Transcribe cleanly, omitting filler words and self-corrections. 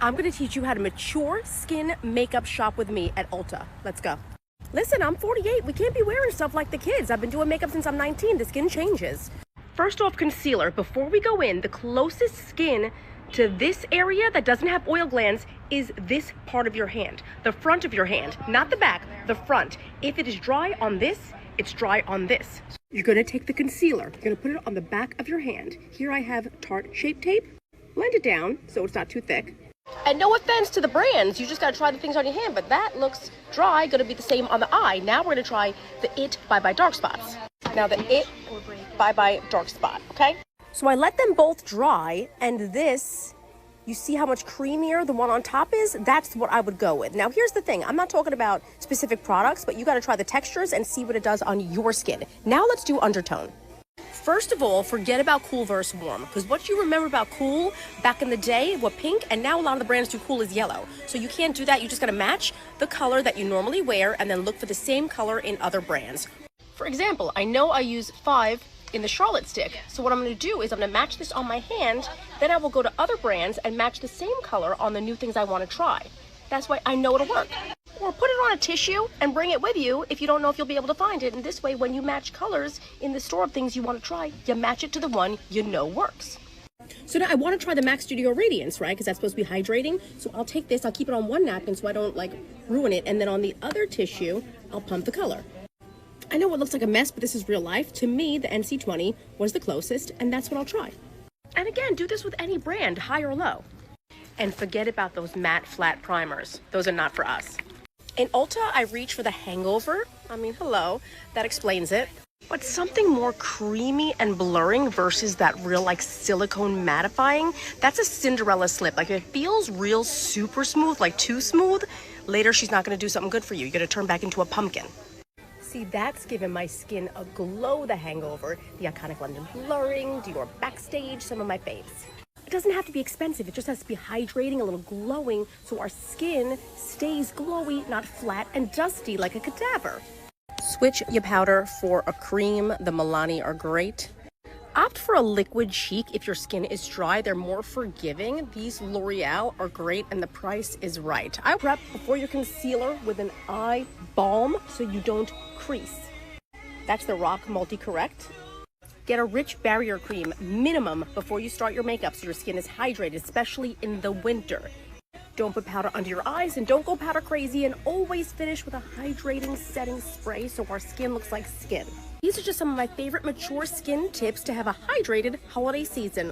I'm gonna teach you how to mature skin makeup shop with me at Ulta. Let's go. Listen, I'm 48. We can't be wearing stuff like the kids. I've been doing makeup since I'm 19. The skin changes. First off, concealer. Before we go in, the closest skin to this area that doesn't have oil glands is this part of your hand. The front of your hand, not the back, the front. If it is dry on this, it's dry on this. You're gonna take the concealer. You're gonna put it on the back of your hand. Here I have Tarte Shape Tape. Blend it down so it's not too thick. And no offense to the brands, you just gotta try the things on your hand, but that looks dry, gonna be the same on the eye. Now we're gonna try the IT Bye Bye Dark Spots. Now the IT Bye Bye Dark Spot, okay? So I let them both dry, and this, you see how much creamier the one on top is? That's what I would go with. Now here's the thing, I'm not talking about specific products, but you gotta try the textures and see what it does on your skin. Now let's do undertone. First of all, forget about cool versus warm, because what you remember about cool back in the day were pink, and now a lot of the brands do cool is yellow. So you can't do that. You just got to match the color that you normally wear and then look for the same color in other brands. For example, I know I use 5 in the Charlotte stick. So what I'm going to do is I'm going to match this on my hand. Then I will go to other brands and match the same color on the new things I want to try. That's why I know it'll work. Or put it on a tissue and bring it with you if you don't know if you'll be able to find it. And this way, when you match colors in the store of things you want to try, you match it to the one you know works. So now I want to try the MAC Studio Radiance, right? Because that's supposed to be hydrating. So I'll take this, I'll keep it on one napkin so I don't ruin it. And then on the other tissue, I'll pump the color. I know it looks like a mess, but this is real life. To me, the NC20 was the closest, and that's what I'll try. And again, do this with any brand, high or low. And forget about those matte flat primers. Those are not for us. In Ulta, I reach for the Hangover. I mean, hello, that explains it. But something more creamy and blurring versus that real silicone mattifying, that's a Cinderella slip. If it feels real super smooth, too smooth, later she's not gonna do something good for you. You're gonna turn back into a pumpkin. See, that's giving my skin a glow, the Hangover, the Iconic London Blurring, Dior Backstage, some of my faves. It doesn't have to be expensive, it just has to be hydrating, a little glowing, so our skin stays glowy, not flat and dusty like a cadaver. Switch your powder for a cream. The Milani are great. Opt for a liquid cheek if your skin is dry. They're more forgiving. These L'Oreal are great and the price is right. I prep before your concealer with an eye balm so you don't crease. That's the RoC Multi Correct. Get a rich barrier cream minimum before you start your makeup so your skin is hydrated, especially in the winter. Don't put powder under your eyes and don't go powder crazy, and always finish with a hydrating setting spray so our skin looks like skin. These are just some of my favorite mature skin tips to have a hydrated holiday season.